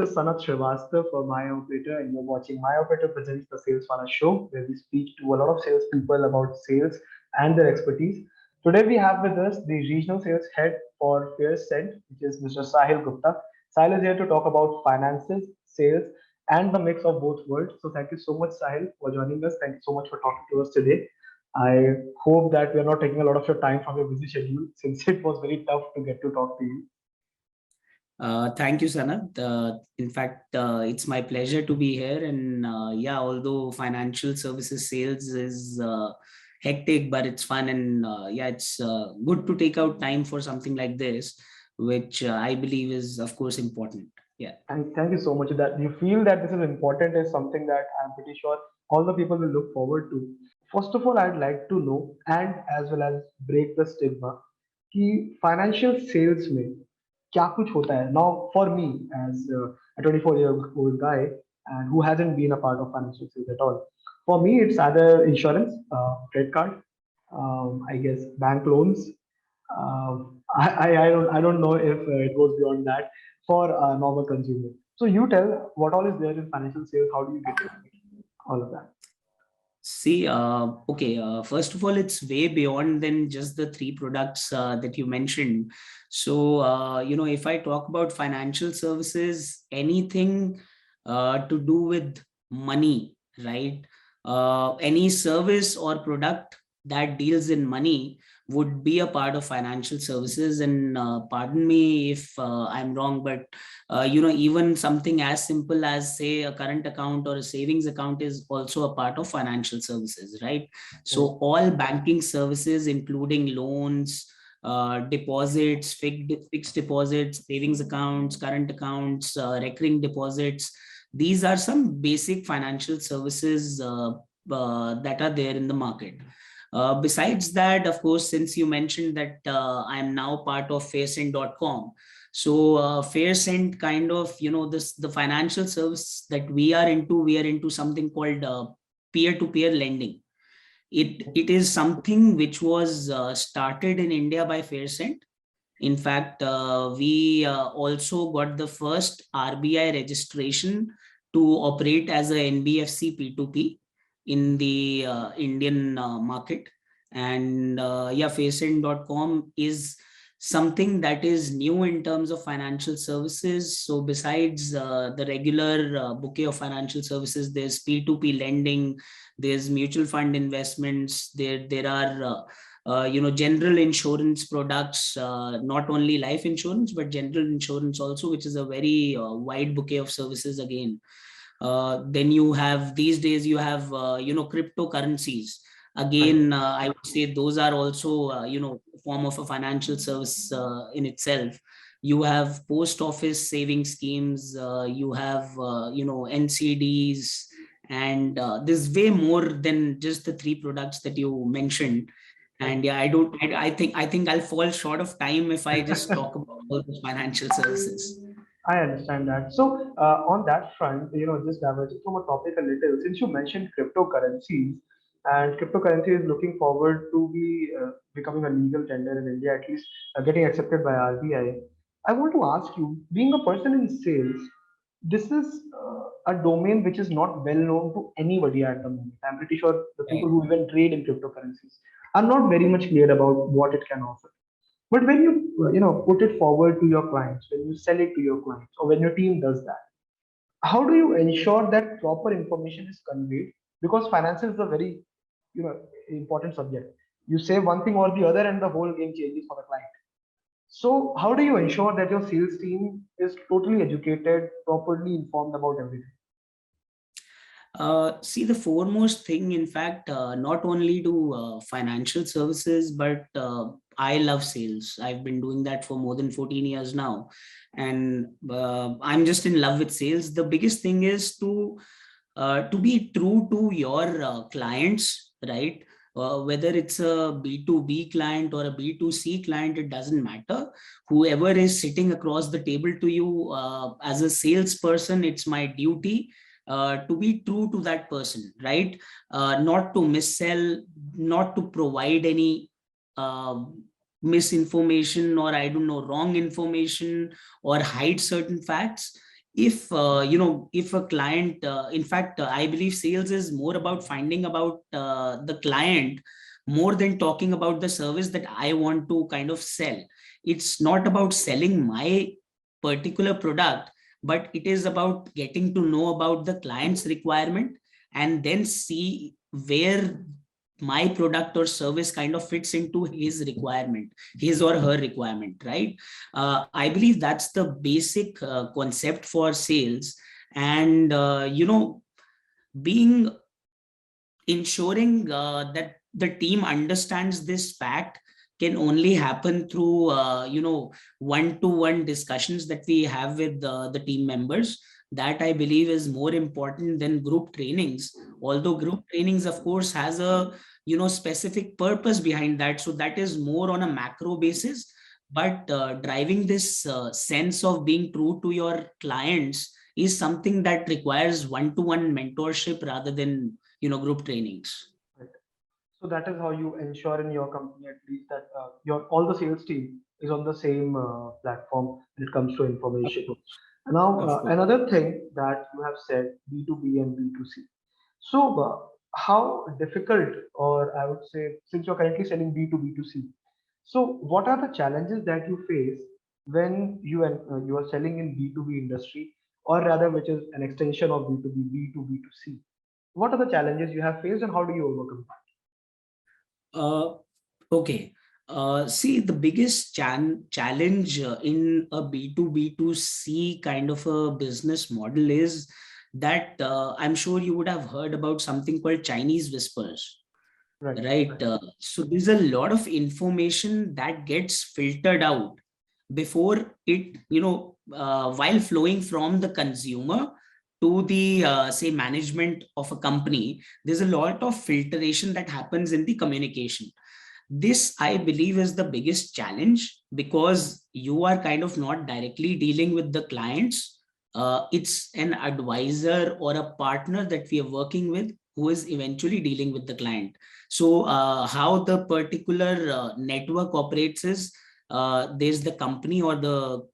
is Sanat Srivastav for MyOperator, and you're watching MyOperator presents the Sales Funnel Show, where we speak to a lot of salespeople about sales and their expertise. Today, we have with us the regional sales head for FairSend, which is Mr. Sahil Gupta. Sahil is here to talk about finances, sales, and the mix of both worlds. So, thank you so much, Sahil, for joining us. Thank you so much for talking to us today. I hope that we are not taking a lot of your time from your busy schedule, since it was very tough to get to talk to you. Thank you, Sanat. In fact, it's my pleasure to be here. And yeah, although financial services sales is hectic, but it's fun. And yeah, it's good to take out time for something like this, which I believe is, of course, important. Yeah. And thank you so much. That you feel that this is important is something that I'm pretty sure all the people will look forward to. First of all, I'd like to know and as well as break the stigma कि financial sales में क्या कुछ होता है? Now, for me, as a 24-year-old guy and who hasn't been a part of financial sales at all, for me it's either insurance, credit card, I guess bank loans. I don't know if it goes beyond that for a normal consumer. So you tell what all is there in financial sales. How do you get all of that? See, okay, first of all, it's way beyond than just the three products that you mentioned. So, if I talk about financial services, anything to do with money, right? Any service or product that deals in money would be a part of financial services. And pardon me if I'm wrong, but even something as simple as, say, a current account or a savings account is also a part of financial services, right? So all banking services, including loans, deposits, fixed deposits, savings accounts, current accounts, recurring deposits, these are some basic financial services that are there in the market. Besides that, of course, since you mentioned that I'm now part of fairsend.com. So Fairsend kind of, the financial service that we are into something called peer-to-peer lending. It is something which was started in India by Fairsend. In fact, we also got the first RBI registration to operate as a NBFC P2P in the Indian market. And yeah, Fairsend.com is something that is new in terms of financial services. So besides the regular bouquet of financial services, there's P2P lending, there's mutual fund investments, there are general insurance products, not only life insurance, but general insurance also, which is a very wide bouquet of services again. Then you have, these days you have, cryptocurrencies. Again, I would say those are also, a form of a financial service in itself. You have post office saving schemes, you have, NCDs, and there's way more than just the three products that you mentioned. And yeah, I think I'll fall short of time if I just talk about all the financial services. I understand that. So on that front, just diverging from a topic a little, since you mentioned cryptocurrencies, and cryptocurrency is looking forward to be becoming a legal tender in India, at least getting accepted by RBI. I want to ask you, being a person in sales, this is a domain which is not well known to anybody at the moment. I'm pretty sure the people who even trade in cryptocurrencies are not very much clear about what it can offer. But when you put it forward to your clients, when you sell it to your clients, or when your team does that, how do you ensure that proper information is conveyed? Because finance is a very important subject. You say one thing or the other, and the whole game changes for the client. So how do you ensure that your sales team is totally educated, properly informed about everything? See, the foremost thing, in fact, not only do financial services, but I love sales. I've been doing that for more than 14 years now. And I'm just in love with sales. The biggest thing is to be true to your clients, right? Whether it's a B2B client or a B2C client, it doesn't matter. Whoever is sitting across the table to you, as a salesperson, it's my duty to be true to that person, right? Not to missell, not to provide any misinformation or, I don't know, wrong information or hide certain facts. if a client, in fact, I believe sales is more about finding about the client more than talking about the service that I want to kind of sell. It's not about selling my particular product, but it is about getting to know about the client's requirement and then see where my product or service kind of fits into his requirement, his or her requirement, right? I believe that's the basic concept for sales. And being ensuring that the team understands this fact can only happen through one-to-one discussions that we have with the team members. That I believe is more important than group trainings, although group trainings of course has a specific purpose behind that, so that is more on a macro basis. But driving this sense of being true to your clients is something that requires one-to-one mentorship rather than group trainings. Right. So that is how you ensure in your company at least that your all the sales team is on the same platform when it comes to Of information. course. Now, Of course. another thing that you have said, B2B and B2C. So, how difficult, or I would say, since you're currently selling B2B2C, so what are the challenges that you face when you are selling in B2B industry, or rather, which is an extension of B2B, B2B2C? What are the challenges you have faced, and how do you overcome Uh, okay. See, the biggest challenge in a B2B2C kind of a business model is that I'm sure you would have heard about something called Chinese whispers, that? Right. right? So there's a lot of information that gets filtered out before it, while flowing from the consumer to the, say, management of a company. There's a lot of filtration that happens in the communication. This, I believe, is the biggest challenge because you are kind of not directly dealing with the clients. It's an advisor or a partner that we are working with who is eventually dealing with the client. So, how the particular network operates is there's the company or the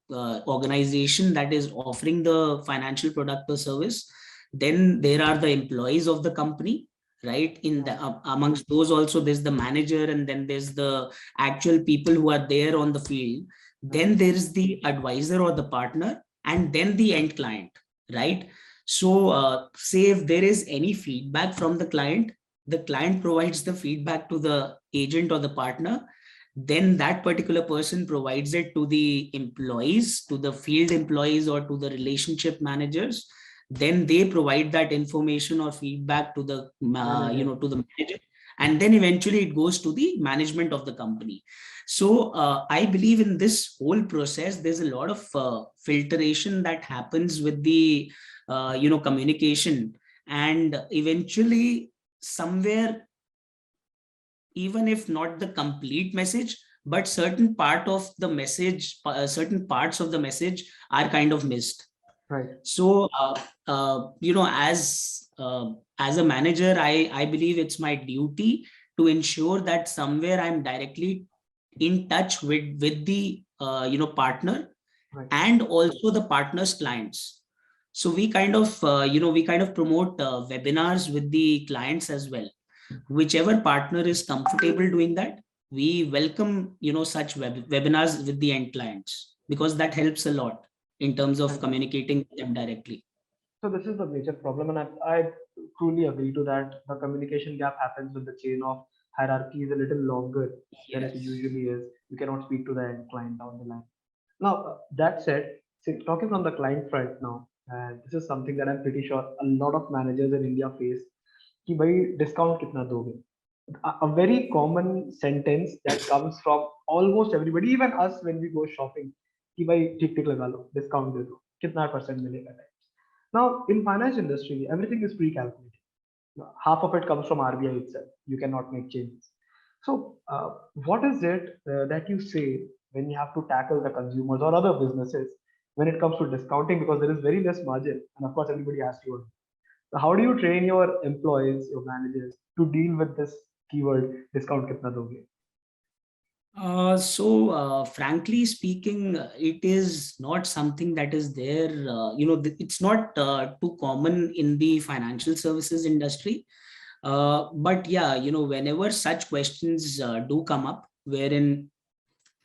organization that is offering the financial product or service. Then there are the employees of the company, right? In the amongst those also there's the manager, and then there's the actual people who are there on the field. Then there is the advisor or the partner, and then the end client, right? So say if there is any feedback from the client provides the feedback to the agent or the partner. Then that particular person provides it to the employees, to the field employees, or to the relationship managers. Then they provide that information or feedback to the Manager. to the manager, and then eventually it goes to the management of the company. So I believe in this whole process there's a lot of filtration that happens with the communication, and eventually somewhere, even if not the complete message, but certain parts of the message are kind of missed. Right. So as a manager, I believe it's my duty to ensure that somewhere I'm directly in touch with the partner, Right. and also the partner's clients. So we kind of promote webinars with the clients as well. Whichever partner is comfortable doing that, we welcome such webinars with the end clients, because that helps a lot in terms of Right. communicating with them directly. So this is the major problem, and I truly agree to that. The communication gap happens when the chain of hierarchy is a little longer than it Yes. usually is. You cannot speak to the end client down the line. Now, that said, talking from the client front now, and this is something that I'm pretty sure a lot of managers in India face, कि भाई discount कितना दोगे? A very common sentence that comes from almost everybody, even us when we go shopping, कि भाई ठीक ठीक लगा लो, discount दे दो, कितना percent मिलेगा? Now, in finance industry, everything is pre-calculated. Half of it comes from RBI itself. You cannot make changes. So, what is it that you say when you have to tackle the consumers or other businesses when it comes to discounting? Because there is very less margin, and of course, everybody has to earn. So how do you train your employees, your managers, to deal with this keyword discount kitna doge? Frankly speaking, it is not something that is there. It's not too common in the financial services industry. But yeah, whenever such questions do come up, wherein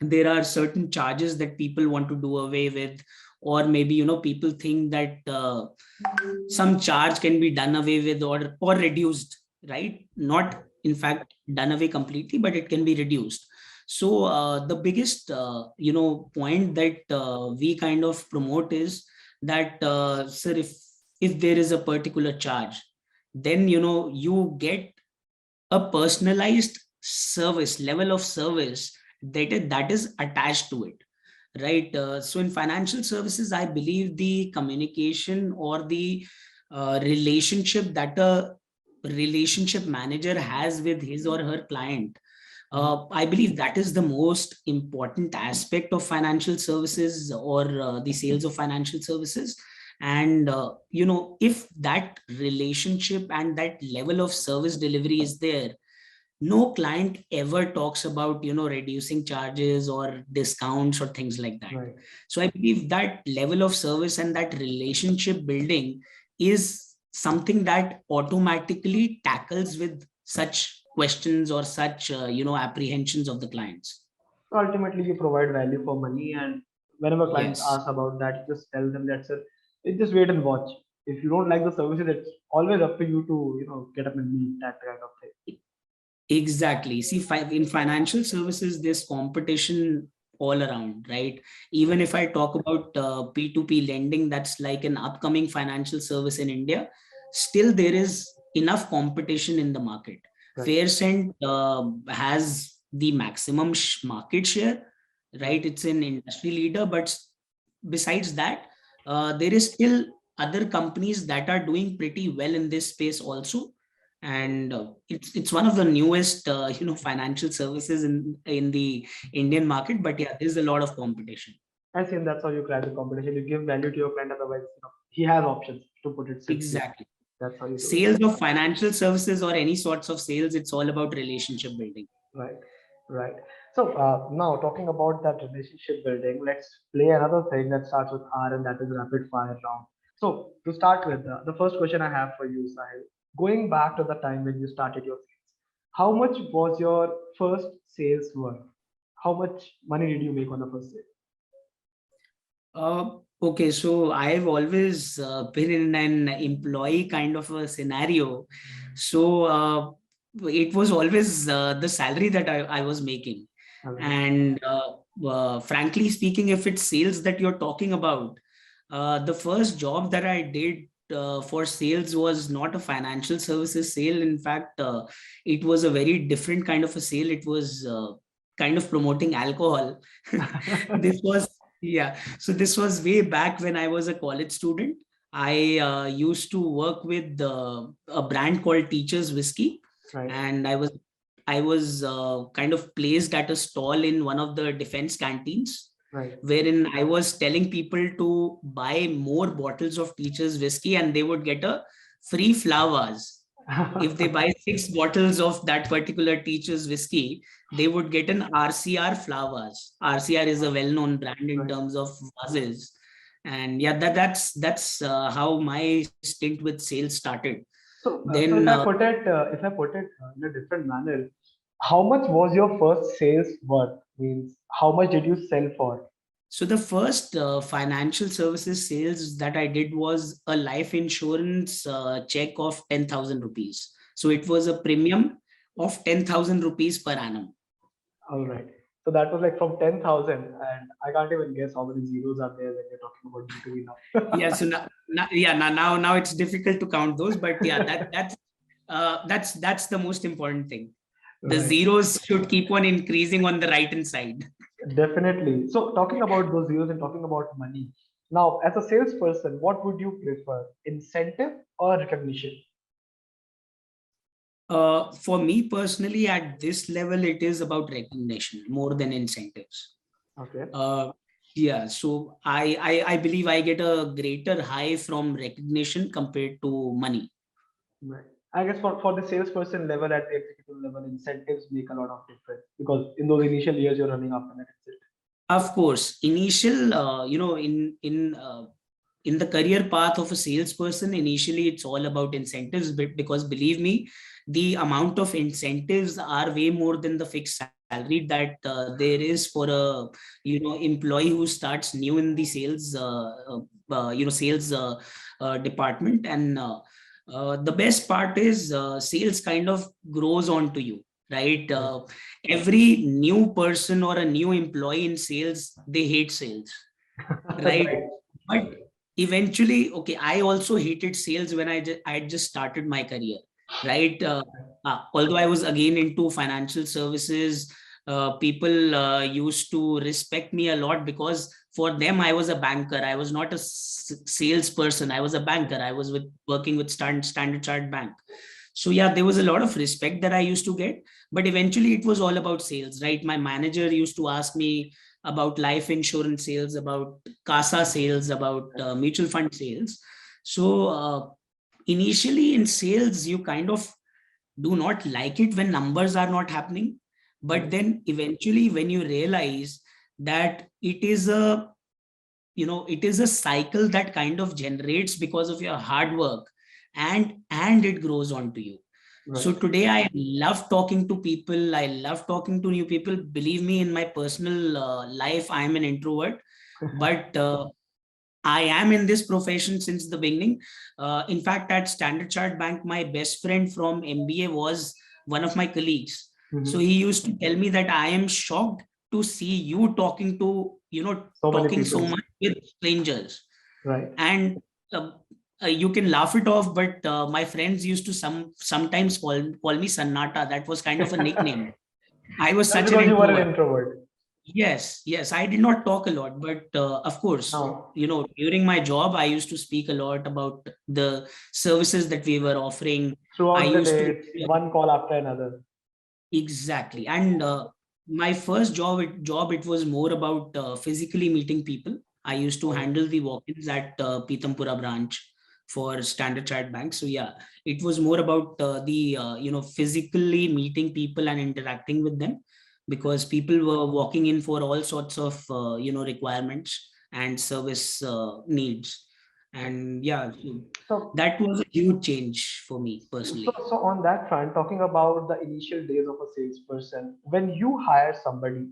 there are certain charges that people want to do away with, or maybe people think that some charge can be done away with or reduced, right? Not in fact done away completely, but it can be reduced. So the biggest point that we kind of promote is that, sir, if there is a particular charge, then you get a personalized service, level of service that is attached to it, right? So in financial services, I believe the communication or the relationship that a relationship manager has with his or her client, I believe that is the most important aspect of financial services, or the sales of financial services. And if that relationship and that level of service delivery is there, no client ever talks about reducing charges or discounts or things like that. Right. So I believe that level of service and that relationship building is something that automatically tackles with such questions or such apprehensions of the clients. So ultimately, you provide value for money, and whenever clients Yes. ask about that, you just tell them that's it. You just wait and watch. If you don't like the services, it's always up to you to get up and leave, that kind of thing. Exactly. See, in financial services, there's competition all around, right? Even if I talk about P2P lending, that's like an upcoming financial service in India, still there is enough competition in the market. Right. Faircent has the maximum market share, Right. right? It's an industry leader, but besides that, there is still other companies that are doing pretty well in this space also. And it's one of the newest financial services in the Indian market, but yeah, there's a lot of competition. I think that's how you crack the competition. You give value to your client, otherwise, he has options, to put it simply. Exactly. That's how you do it. Sales of financial services or any sorts of sales, it's all about relationship building. Right. Right. So now talking about that relationship building, let's play another thing that starts with R, and that is rapid fire round. So to start with, the first question I have for you, Sahil, going back to the time when you started your sales, how much was your first sales worth? How much money did you make on the first sale? Okay, so I've always been in an employee kind of a scenario. So it was always the salary that I was making. All right. And frankly speaking, if it's sales that you're talking about, the first job that I did for sales was not a financial services sale. In fact, it was a very different kind of a sale. It was kind of promoting alcohol. This was, yeah. So this was way back when I was a college student. I used to work with a brand called Teachers Whiskey, Right. and I was kind of placed at a stall in one of the defense canteens, Right. wherein I was telling people to buy more bottles of Teachers Whiskey and they would get a free flowers. If they buy 6 bottles of that particular Teacher's Whiskey, they would get an RCR flowers. RCR is a well-known brand in Right. terms of vases. And yeah, that's how my stint with sales started. So Then if I put it in a different manner, how much was your first sales worth? Means how much did you sell for? So the first financial services sales that I did was a life insurance check of 10,000 rupees. So it was a premium of 10,000 rupees per annum. All right. So that was like from 10,000, and I can't even guess how many zeros are there when you're talking about B2B Yeah. now. So now it's difficult to count those, but yeah, that's the most important thing. The Right. zeros should keep on increasing on the right hand side. Definitely. So talking about those zeros and talking about money. Now, as a salesperson, what would you prefer? Incentive or recognition? For me personally, at this level, it is about recognition more than incentives. Okay. Uh, yeah, so I believe I get a greater high from recognition compared to money. Right. I guess for the salesperson level at the executive level, incentives make a lot of difference because in those initial years you're running after that exit. Of course, initial, in the career path of a salesperson, initially it's all about incentives, but because believe me, the amount of incentives are way more than the fixed salary that there is for a employee who starts new in the sales sales department. And the best part is sales kind of grows onto you, right? Right. Every new person or a new employee in sales, they hate sales, right? Right. But eventually, okay, I also hated sales when I had just started my career, right? Although I was again into financial services, people used to respect me a lot because for them I was a banker. I was not a salesperson. I was a banker. I was working with Standard Chartered Bank. So yeah, there was a lot of respect that I used to get, but eventually it was all about sales, right? My manager used to ask me about life insurance sales, about CASA sales, about mutual fund sales. So initially in sales, you kind of do not like it when numbers are not happening. But Right. then eventually when you realize that it is a cycle that kind of generates because of your hard work, and it grows onto you. So Right. today I love talking to people. I love talking to new people. Believe me, in my personal life, I am an introvert, but I am in this profession since the beginning. In fact, at Standard Chartered Bank, my best friend from MBA was one of my colleagues. So Mhm. he used to tell me that I am shocked to see you So many talking so people. much with strangers. Right. And uh, you can laugh it off, but my friends used to sometimes call me Sannata. That was kind of a nickname. I was Just such an because you were an introvert. introvert. Yes, I did not talk a lot, but of course, Now, during my job, I used to speak a lot about the services that we were offering. I throughout the used day, to it's one call after another. exactly, and my first job it was more about physically meeting people. I used to Oh, handle the walk-ins at Pitampura branch for Standard Chartered Bank. So yeah, it was more about the physically meeting people and interacting with them, because people were walking in for all sorts of requirements and service needs. right. And yeah, so So, that was a huge change for me personally. so on that front, talking about the initial days of a salesperson, when you hire somebody,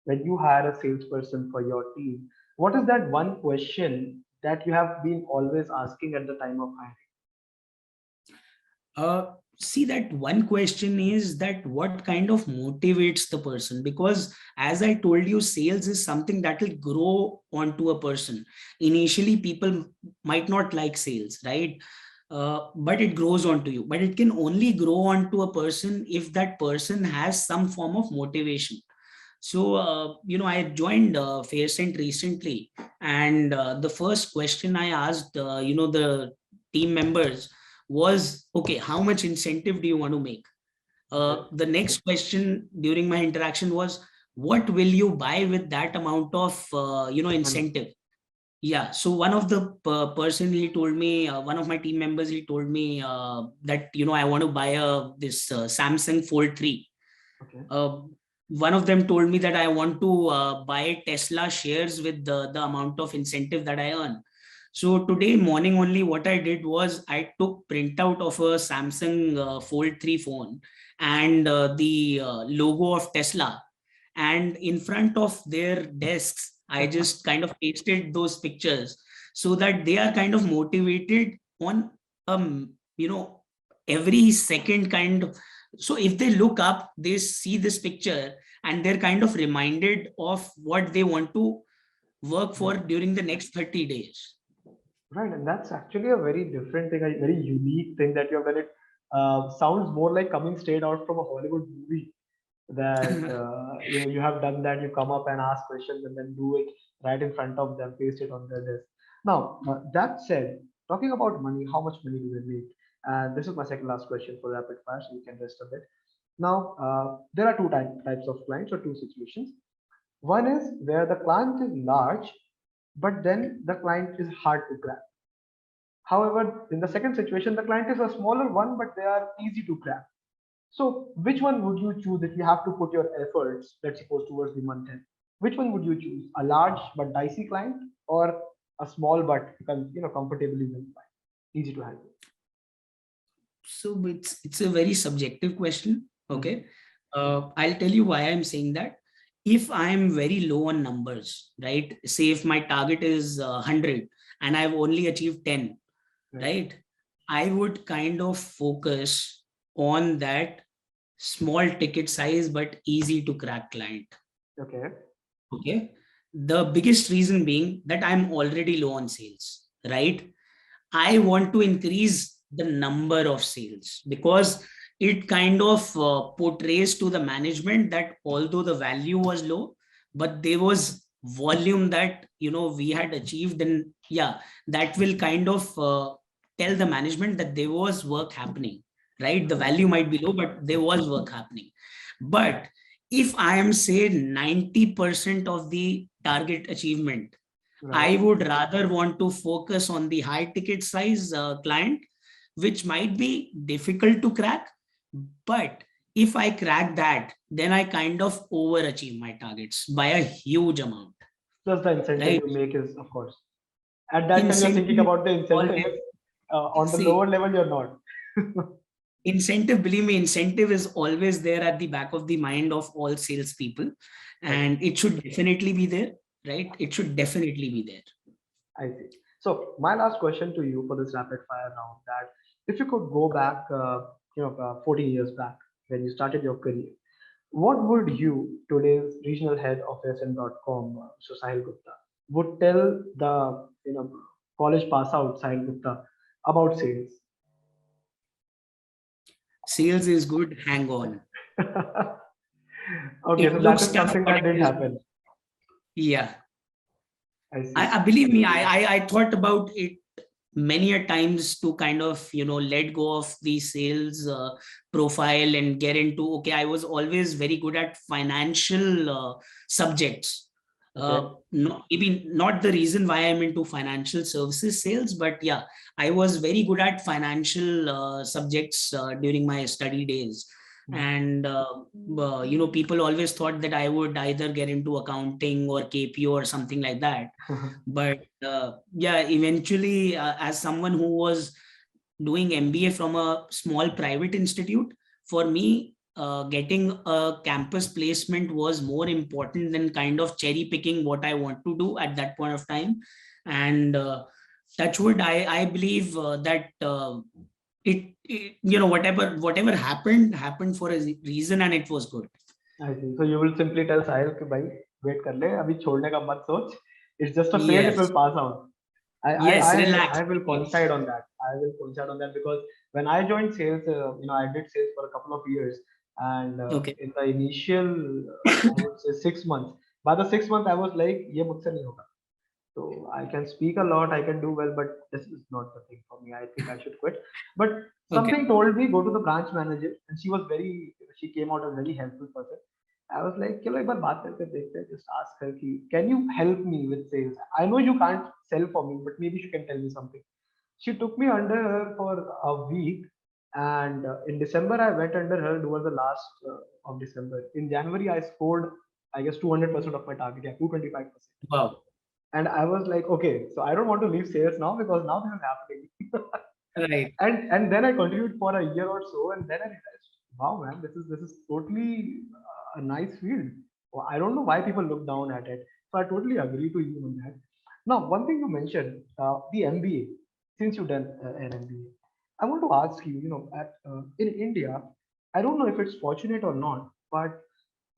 when you hire a salesperson for your team, what is that one question that you have been always asking at the time of hiring? See, that one question is that what kind of motivates the person? Because as I told you, sales is something that will grow onto a person. Initially, people might not like sales, right? But it grows onto you. But it can only grow onto a person if that person has some form of motivation. So, I joined Faircent recently, and the first question I asked, the team members was, okay, how much incentive do you want to make? Okay. The next question during my interaction was, what will you buy with that amount of, Money. incentive? Yeah. So one of the person he told me, one of my team members, he told me that, I want to buy this Samsung Fold 3. Okay. uh, One of them told me that I want to buy Tesla shares with the amount of incentive that I earn. So today morning only what I did was I took printout of a Samsung Fold 3 phone and the logo of Tesla, and in front of their desks I just kind of pasted those pictures so that they are kind of motivated on you know every second kind of. So if they look up, they see this picture and they're kind of reminded of what they want to work for Right. during the next 30 days. Right, and that's actually a very different thing, a very unique thing that you have done. It sounds more like coming straight out from a Hollywood movie. That you have done that. You come up and ask questions and then do it right in front of them, paste it on their desk. Now, that said, talking about money, how much money do they make? And this is my second last question for rapid fire, so you can rest a bit. Now, there are types of clients or two situations. One is where the client is large, but then the client is hard to grab. However, in the second situation, the client is a smaller one, but they are easy to crack. So which one would you choose if you have to put your efforts, let's suppose, towards the month end? Which one would you choose? A large but dicey client, or a small but comfortably built client, easy to handle? So it's a very subjective question. Mhm. Okay. I'll tell you why I'm saying that. If I'm very low on numbers, right? Say if my target is 100 and I've only achieved 10, Right. right? I would kind of focus on that small ticket size but easy to crack client. Okay. Okay. The biggest reason being that I'm already low on sales, right? I want to increase the number of sales because it kind of portrays to the management that although the value was low, but there was volume that we had achieved, and yeah, that will kind of tell the management that there was work happening, right? The value might be low, but there was work happening. But if I am say 90% of the target achievement, Right. I would rather want to focus on the high ticket size client, which might be difficult to crack. But if I crack that, then I kind of overachieve my targets by a huge amount, Plus the incentive right? you make is, of course, at that time you're thinking Incentive about the always, incentive. On the lower see, level, you're not. incentive, believe me, incentive is always there at the back of the mind of all salespeople, Okay. and it should definitely be there, right? It should definitely be there. I see. So my last question to you for this rapid fire round, that if you could go back, 14 years back when you started your career, what would you, today's regional head of SN.com, so Sahil Gupta, would tell the college pass out Sahil Gupta about sales? Sales is good, hang on. Okay, so It that looks is tough, something but that it didn't is good. happen. Yeah. I see. I believe me, I thought about it many a times to kind of let go of the sales profile and get into, okay, I was always very good at financial subjects. Okay. Maybe not the reason why I'm into financial services sales, but yeah, I was very good at financial subjects during my study days. And people always thought that I would either get into accounting or KPO or something like that. But yeah, eventually, as someone who was doing MBA from a small private institute, for me, getting a campus placement was more important than kind of cherry picking what I want to do at that point of time. And touchwood, I believe that whatever happened for a reason, and it was good. I see. So you will simply tell Sahil कि भाई wait कर ले अभी छोड़ने का मत सोच. It's just a phase. It will Yes, pass out. I I yes, I relax. I will coincide on that. I will coincide on that because when I joined sales, I did sales for a couple of years, and Okay. in the initial, I would say 6 months. By the 6 month, I was like, ये मुझसे नहीं होगा. So I can speak a lot, I can do well, but this is not the thing for me. I think I should quit. But Okay. something told me go to the branch manager, and she came out a very helpful person. I was like, चलो एक बार बात करके देखते हैं. Just ask her कि can you help me with sales? I know you can't sell for me, but maybe she can tell me something. She took me under her for a week, and in December I went under her towards the last of December. In January I scored, I guess, 200% of my target, yeah, 225%. Wow. And I was like, okay, so I don't want to leave sales now because now this is happening. Right. And then I continued for a year or so, and then I realized, wow, man, this is totally a nice field. Well, I don't know why people look down at it. So I totally agree to you on that. Now, one thing you mentioned, the MBA. Since you've done an MBA, I want to ask you, in India, I don't know if it's fortunate or not, but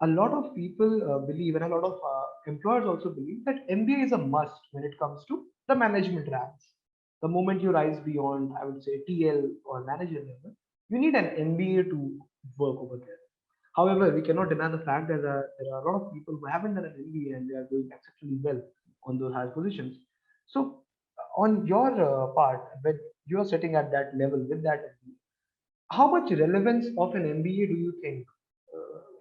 a lot of people believe, and a lot of employers also believe, that MBA is a must when it comes to the management ranks. The moment you rise beyond, I would say, TL or manager level, you need an MBA to work over there. However, we cannot deny the fact that there are a lot of people who haven't done an MBA and they are doing exceptionally well on those high positions. So, on your part, when you are sitting at that level with that MBA, how much relevance of an MBA do you think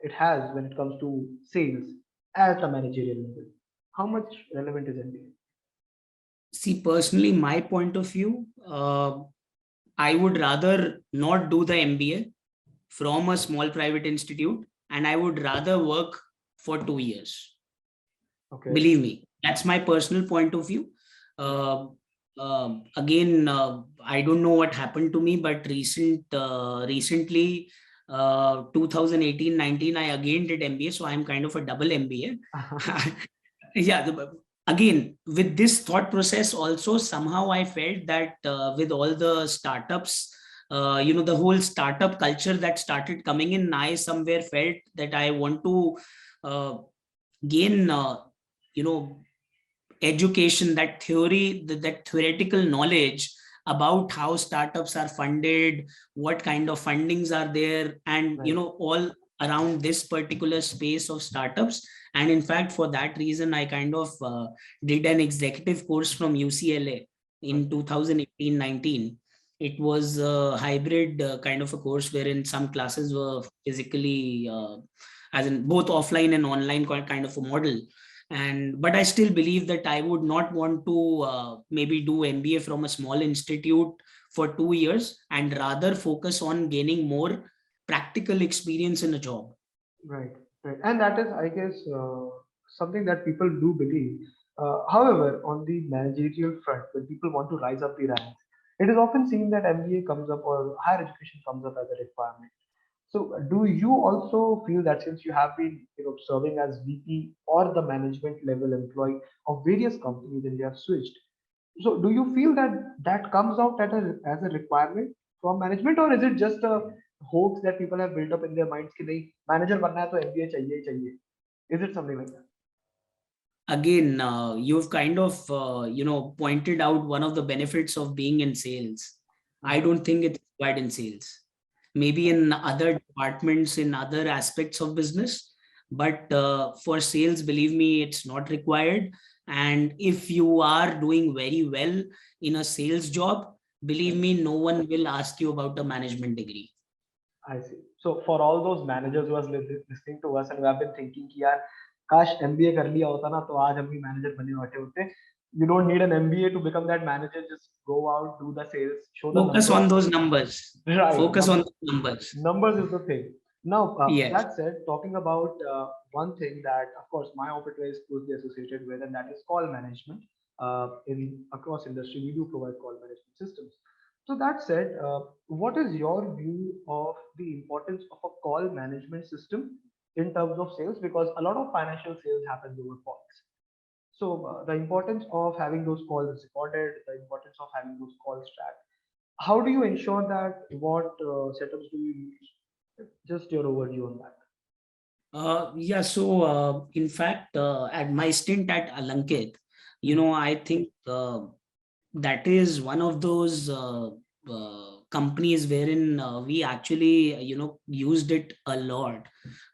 it has when it comes to sales at the managerial level? How much relevant is MBA? See, personally, my point of view, I would rather not do the MBA from a small private institute, and I would rather work for 2 years. Okay. Believe me, that's my personal point of view. uh, Again, I don't know what happened to me, but recently, 2018-19, I again did MBA, so I'm kind of a double MBA. Yeah, again, with this thought process also, somehow I felt that with all the startups, the whole startup culture that started coming in, I somewhere felt that I want to uh, gain you know education, that theory, that theoretical knowledge about how startups are funded, what kind of fundings are there, and Right. all around this particular space of startups. And in fact, for that reason, I kind of did an executive course from UCLA Right. in 2018-19. It was a hybrid kind of a course wherein some classes were physically, as in both offline and online kind of a model. And but I still believe that I would not want to maybe do MBA from a small institute for 2 years, and rather focus on gaining more practical experience in a job. Right, right. And that is, I guess, something that people do believe. However, on the managerial front, when people want to rise up the ranks, it is often seen that MBA comes up or higher education comes up as a requirement. So, do you also feel that since you have been, serving as VP or the management level employee of various companies and you have switched, so do you feel that that comes out as a requirement from management, or is it just a hoax that people have built up in their minds कि नहीं manager बनना है तो MBA चाहिए ही चाहिए? Is it something like that? Again, you've kind of pointed out one of the benefits of being in sales. I Uh-huh. don't think it's required in sales, maybe in other departments, in other aspects of business, but for sales, believe me, it's not required. And if you are doing very well in a sales job, believe Right. me, no one will ask you about a management degree. I see. So for all those managers who are listening to us and who have been thinking कि यार काश MBA कर लिया होता ना तो आज हम भी manager बने बैठे होते. You don't need an MBA to become that manager. Just go out, do the sales, show the Focus numbers. on those numbers. Right. Focus on the numbers. Numbers is the thing. Now, Yes. that said, talking about one thing that, of course, MyOperator is closely associated with, and that is call management. In across industry, we do provide call management systems. So that said, what is your view of the importance of a call management system in terms of sales? Because a lot of financial sales happens over calls. So the importance of having those calls recorded, the importance of having those calls tracked. How do you ensure that? What setups do you use? Just your overview on that. Yeah, so in fact, at my stint at Alankit, Mhm. I think that is one of those companies wherein we actually used it a lot.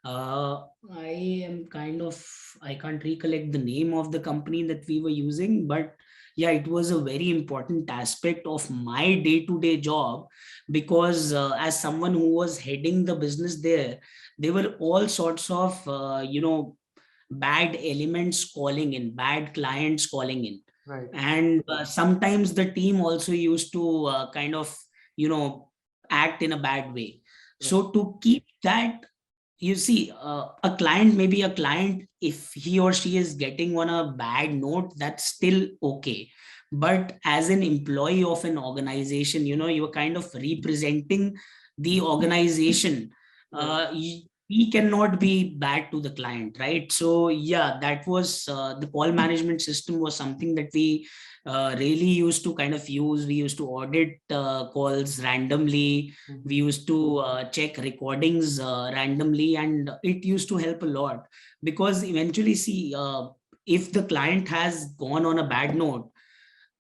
I am kind of, I can't recollect the name of the company that we were using, but yeah, it was a very important aspect of my day-to-day job, because as someone who was heading the business there were all sorts of bad elements calling in, bad clients calling in. Right. And sometimes the team also used to kind of you know act in a bad way. Right. So to keep that, you see, a client, maybe a client, if he or she is getting on a bad note, that's still okay. But as an employee of an organization, you're kind of representing the organization. Right. We cannot be bad to the client, right? So yeah, that was the call management system was something that we really used to kind of use. We used to audit calls randomly. We Mhm. used to check recordings randomly, and it used to help a lot, because eventually, see, if the client has gone on a bad note,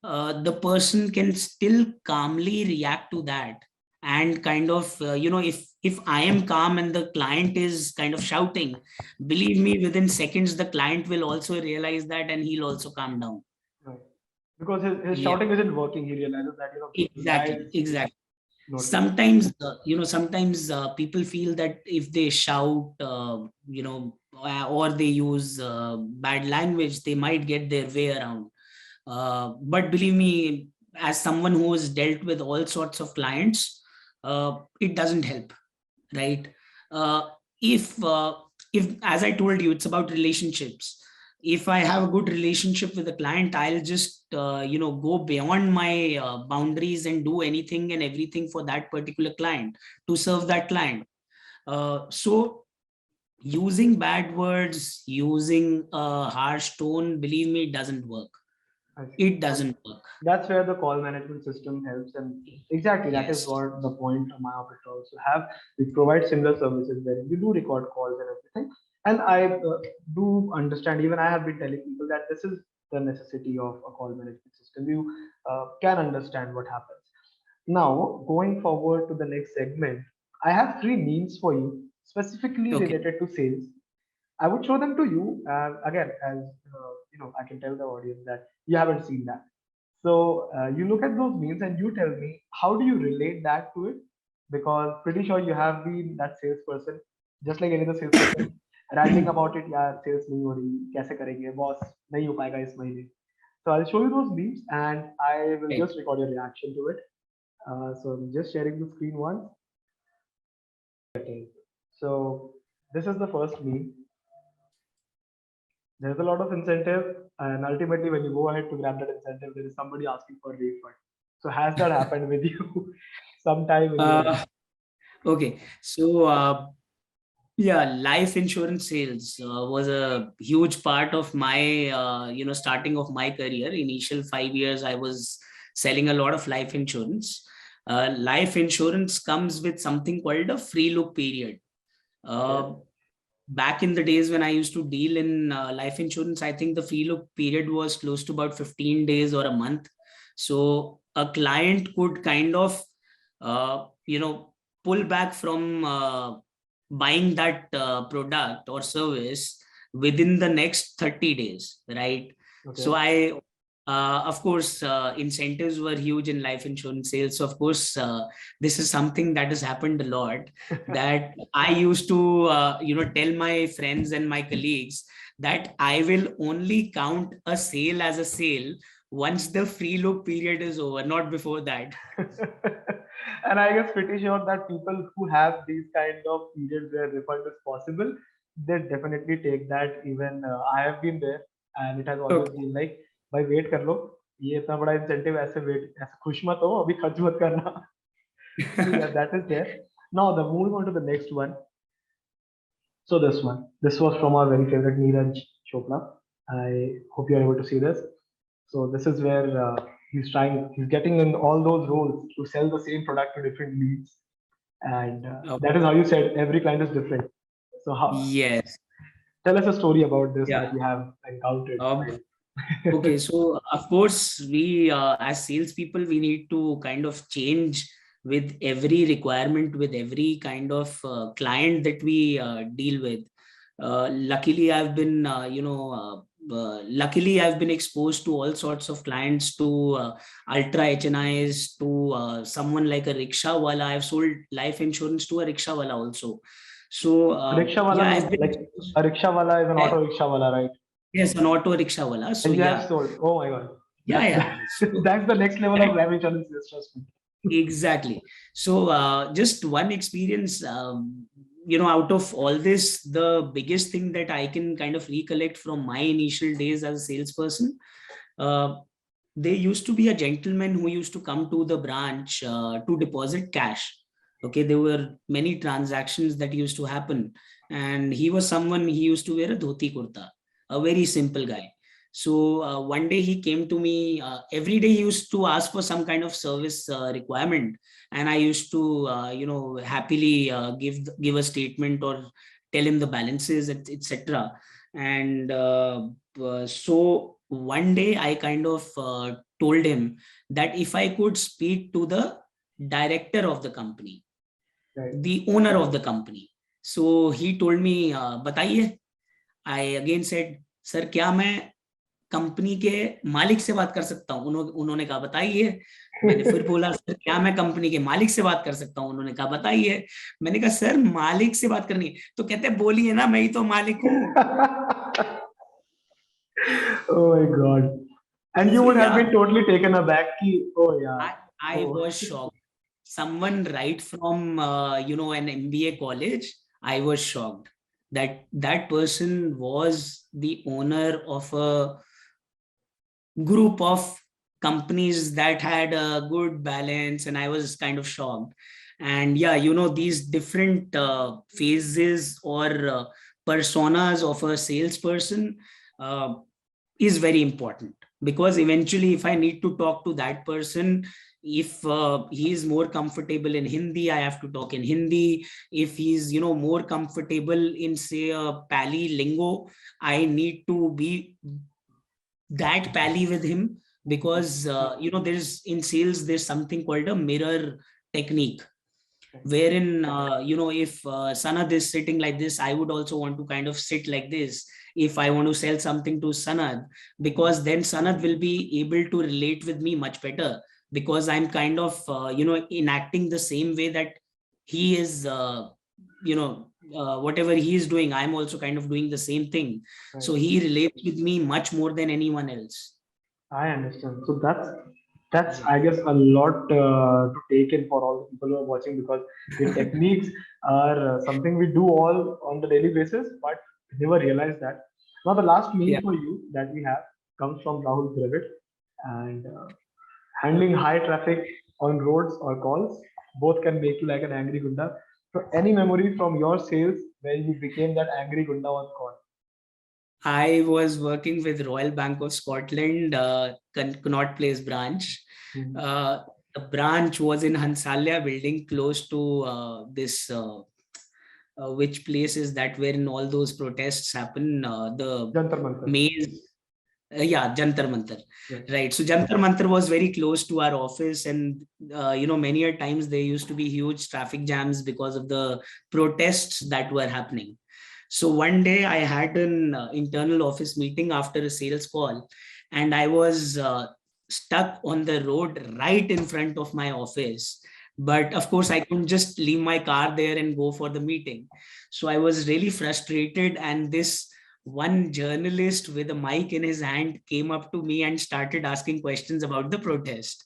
the person can still calmly react to that. And kind of if I am calm and the client is kind of shouting, believe me, within seconds the client will also realize that, and he'll also calm down. Right. Because his Yeah, shouting isn't working. He realizes that the guy exactly, is exactly. not listening. Sometimes people feel that if they shout, or they use bad language, they might get their way around. But believe me, as someone who has dealt with all sorts of clients, it doesn't help, right? Uh, if as I told you, it's about relationships. If I have a good relationship with a client, I'll just go beyond my boundaries and do anything and everything for that particular client to serve that client. So using bad words, using a harsh tone, believe me, it doesn't work. I see. It And doesn't work. that's where the call management system helps. And exactly that is Yes. what the point of MyOperator also have. We provide similar services where we do record calls and everything. And I do understand, even I have been telling people that this is the necessity of a call management system. You can understand what happens. Now, going forward to the next segment, I have three memes for you specifically Okay. related to sales. I would show them to you again, as I can tell the audience that you haven't seen that. So you look at those memes and you tell me how do you relate that to it? Because pretty sure you have been that salesperson, just like any other salesperson, ranting about it. Yeah, sales नहीं हो रही, कैसे करेंगे, boss नहीं हो पाएगा इस महीने. So I'll show you those memes and I will Okay. just record your reaction to it. So I'm just sharing the screen once. So this is the first meme. There's a lot of incentive, and ultimately, when you go ahead to grab that incentive, there is somebody asking for a refund. So, has that happened with you sometime in your life? Okay. So, yeah, life insurance sales was a huge part of my, starting of my career. Initial 5 years, I was selling a lot of life insurance. Life insurance comes with something called a free look period. Okay. Uh, Back in the days when I used to deal in life insurance, I think the free look period was close to about 15 days or a month. So a client could kind of, uh, you know, pull back from buying that product or service within the next 30 days, right? So Okay. of course, incentives were huge in life insurance sales. So of course, this is something that has happened a lot, that I used to, tell my friends and my colleagues that I will only count a sale as a sale once the free look period is over, not before that. And I guess pretty sure that people who have these kind of periods where refund is possible, they definitely take that. Even I have been there, and it has always Okay. been like, भाई wait कर लो, ये इतना बड़ा incentive ऐसे wait ऐसे खुश मत हो अभी खर्च मत करना. So yeah, that is there. Now the moving on to the next one. So this was from our very favorite Neeraj Chopra. I hope you are able to see this. So this is where he's getting in all those roles to sell the same product to different leads, and that is how you said every client is different. So how? Yes. Tell us a story about this Yeah. that you have encountered. Um, Okay, so of course, we as salespeople, we need to kind of change with every requirement, with every kind of client that we deal with. Luckily, luckily I've been exposed to all sorts of clients, to ultra HNIs, to someone like a rickshaw wala. I've sold life insurance to a rickshaw wala also. So Rickshaw wala yeah, means I've been like exposed. a rickshaw wala is an Yeah, auto rickshaw wala, right? yes, an auto rickshaw wala. So And you have yeah, sold. Oh my god, yeah, that's yeah. So that's the next level of life insurance. Trust me. exactly. So just one experience, out of all this, the biggest thing that I can kind of recollect from my initial days as a salesperson, uh, there used to be a gentleman who used to come to the branch to deposit cash. Okay, there were many transactions that used to happen, and he was someone, he used to wear a dhoti kurta, a very simple guy. So one day he came to me. Every day he used to ask for some kind of service requirement, and I used to, happily give a statement or tell him the balances, etc. And so one day I kind of told him that if I could speak to the director of the company, Right. the owner of the company. So he told me, बताइए. I again said, sir क्या मैं company के मालिक से बात कर सकता हूँ? उन्होंने कहा बताइए. मैंने फिर बोला, सर क्या मैं कंपनी के मालिक से बात कर सकता हूँ? उन्होंने कहा बताइए. मैंने कहा सर मालिक से बात करनी है. तो कहते बोलिए ना, मैं ही तो मालिक हूँ. Oh my god. And you So would have yeah, been totally taken aback. Ki, oh yeah. I Oh. was shocked. Someone right from an MBA college, I was shocked that that person was the owner of a group of companies that had a good balance, and I was kind of shocked. And yeah, these different phases or personas of a salesperson uh, is very important, because eventually if I need to talk to that person, if he is more comfortable in Hindi, I have to talk in Hindi. If he's more comfortable in, say, a Pali lingo, I need to be that pally with him, because there's in sales, there's something called a mirror technique, wherein if Sanad is sitting like this, I would also want to kind of sit like this if I want to sell something to Sanad, because then Sanad will be able to relate with me much better, because I'm kind of enacting the same way that he is whatever he is doing, I'm also kind of doing the same thing, Right. so he relates with me much more than anyone else. I understand. So that's Yeah. I guess a lot to take in for all the people who are watching, because the techniques are something we do all on the daily basis, but never realize that. Now the last Yeah. meme for you that we have comes from Rahul Dravid, and handling high traffic on roads or calls both can make you like an angry gunda. So any memory from your sales where you became that angry gunda on call? I was working with Royal Bank of Scotland, Connaught Place branch. Hmm. Uh, the branch was in Hansalia building, close to this, which place is that wherein all those protests happen, the Jantar Mantar. maze. Yeah, Jantar Mantar. Yes. Right. So Jantar Mantar was very close to our office, and many a times there used to be huge traffic jams because of the protests that were happening. So one day I had an internal office meeting after a sales call, and I was stuck on the road right in front of my office. But of course, I couldn't just leave my car there and go for the meeting. So I was really frustrated, and this one journalist with a mic in his hand came up to me and started asking questions about the protest.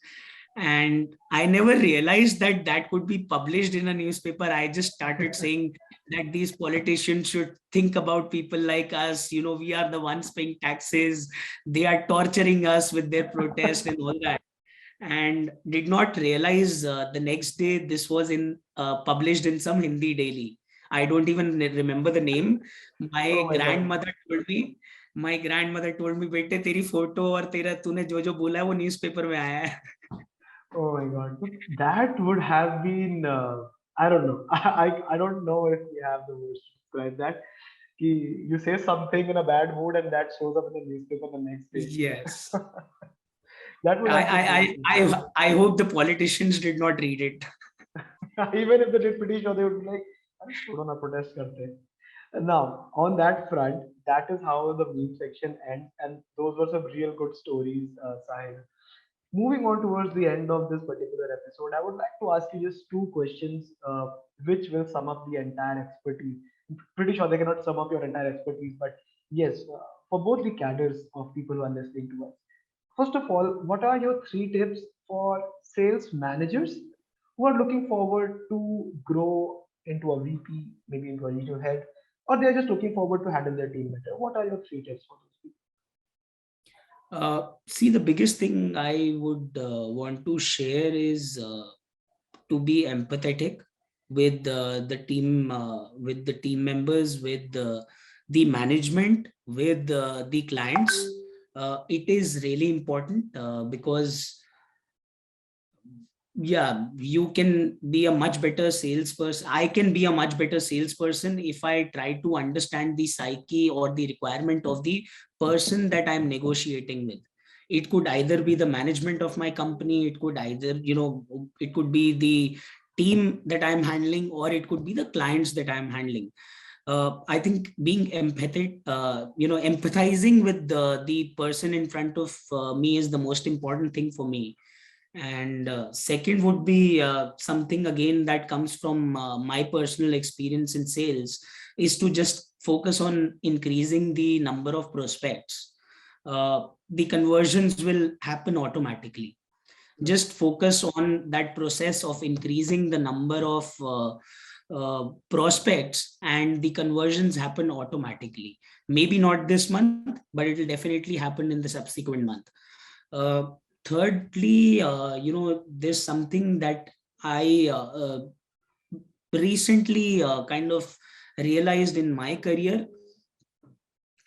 And I never realized that that could be published in a newspaper. I just started saying that these politicians should think about people like us. We are the ones paying taxes. They are torturing us with their protest and all that. And did not realize the next day this was in published in some Hindi daily. I don't even remember the name. Oh My my God. grandmother told me, बेटे तेरी photo और तेरा तूने जो जो बोला है वो न्यूज़पेपर में आया है. Oh my God. So that would have been, I don't know. I don't know if we have the words to describe that. You say something in a bad mood and that shows up in the newspaper the next day. Yes. That would I, have been I, very I, funny. I hope the politicians did not read it. Even if they did pretty sure, they would be like, "अरे, छोड़ो ना, protest करते हैं." Now, on that front, that is how the meme section ends, and those were some real good stories, Sahil. Moving on towards the end of this particular episode, I would like to ask you just two questions, which will sum up the entire expertise. Pretty sure they cannot sum up your entire expertise, but yes, for both the cadres of people who are listening to us. First of all, what are your three tips for sales managers who are looking forward to grow into a VP, maybe into a regional head, or they're just looking forward to handle their team better? What are your three tips for those people? See, the biggest thing I would want to share is to be empathetic with with the team members, with the management, with the clients. It is really important because yeah, you can be a much better salesperson. I can be a much better salesperson if I try to understand the psyche or the requirement of the person that I'm negotiating with. It could either be the management of my company, it could either it could be the team that I'm handling, or it could be the clients that I'm handling. I think being empathic, empathizing with the person in front of me is the most important thing for me. And second would be something again that comes from my personal experience in sales, is to just focus on increasing the number of prospects. the conversions will happen automatically. Just focus on that process of increasing the number of prospects, and the conversions happen automatically. Maybe not this month, but it will definitely happen in the subsequent month. uh, Thirdly, there's something that I recently kind of realized in my career.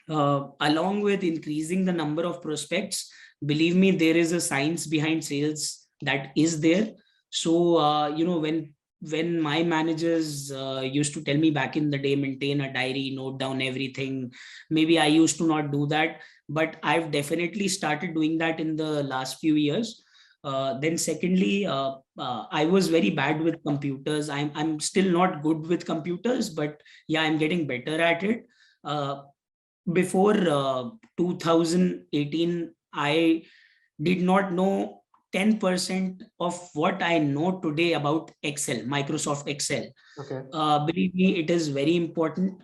Along with increasing the number of prospects, believe me, there is a science behind sales that is there. So when my managers used to tell me back in the day, maintain a diary, note down everything, maybe I used to not do that, but I've definitely started doing that in the last few years. Then secondly, I was very bad with computers. I'm still not good with computers, but yeah, I'm getting better at it. Before 2018, I did not know 10% of what I know today about Excel, Microsoft Excel. Okay. Believe me, it is very important.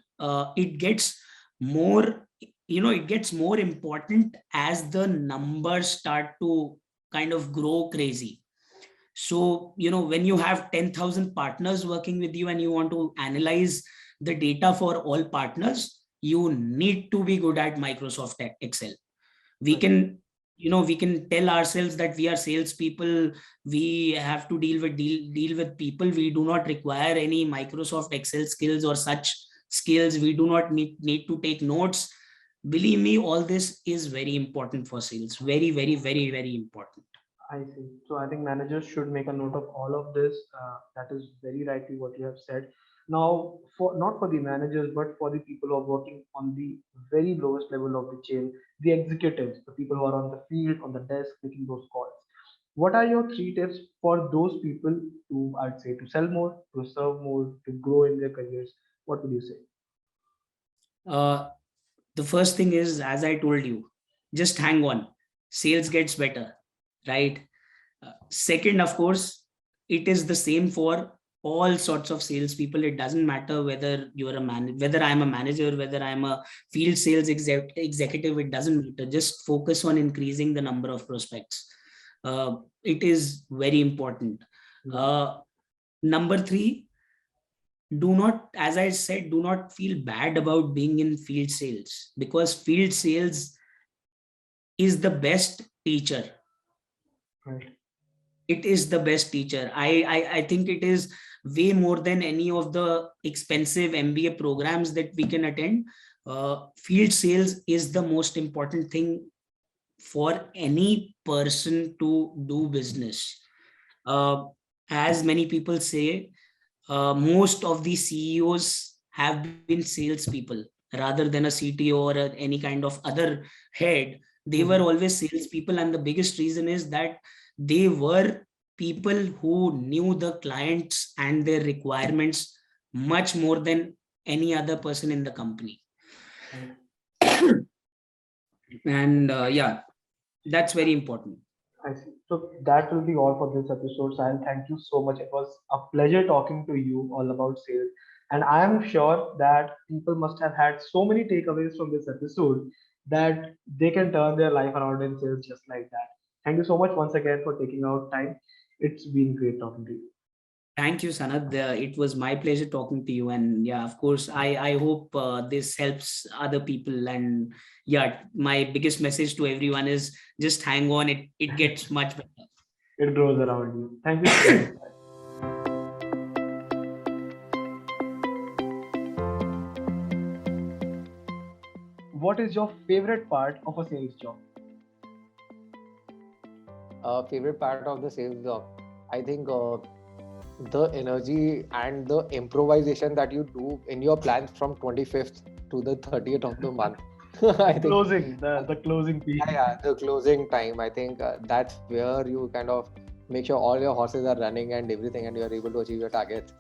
It gets more, it gets more important as the numbers start to kind of grow crazy. So, when you have 10,000 partners working with you and you want to analyze the data for all partners, you need to be good at Microsoft Excel. We Right. can, we can tell ourselves that we are salespeople. We have to deal with people. We do not require any Microsoft Excel skills or such skills. We do not need to take notes. Believe me, all this is very important for sales. Very, very, very, very important. I see. So I think managers should make a note of all of this. That is very rightly what you have said. Now, for not for the managers, but for the people who are working on the very lowest level of the chain, the executives, the people who are on the field, on the desk, making those calls. What are your three tips for those people to, I'd say, to sell more, to serve more, to grow in their careers? What would you say? Uh, the first thing is, as I told you, just hang on. Sales gets better, right? Second, of course, it is the same for all sorts of salespeople. It doesn't matter whether you're a man, whether I'm a manager, whether I'm a field sales executive. It doesn't matter. Just focus on increasing the number of prospects. It is very important. Number three, do not, as I said, do not feel bad about being in field sales, because field sales is the best teacher. Right. It is the best teacher. I think it is way more than any of the expensive MBA programs that we can attend. Field sales is the most important thing for any person to do business. As many people say, most of the CEOs have been salespeople rather than a CTO or any kind of other head. They were always salespeople, and the biggest reason is that they were people who knew the clients and their requirements much more than any other person in the company. And yeah, that's very important. I see. So that will be all for this episode. Sahil, thank you so much. It was a pleasure talking to you all about sales. And I am sure that people must have had so many takeaways from this episode that they can turn their life around in sales just like that. Thank you so much once again for taking out time. It's been great talking to you. Thank you, Sanad. It was my pleasure talking to you. And yeah, of course, I hope this helps other people. And yeah, my biggest message to everyone is just hang on. It gets much better. It grows around you. Thank you so much. What is your favorite part of a sales job? Favorite part of the sales job, I think the energy and the improvisation that you do in your plans from 25th to the 30th of the month. I think The closing piece. yeah, the closing time. I think that's where you kind of make sure all your horses are running and everything, and you are able to achieve your targets.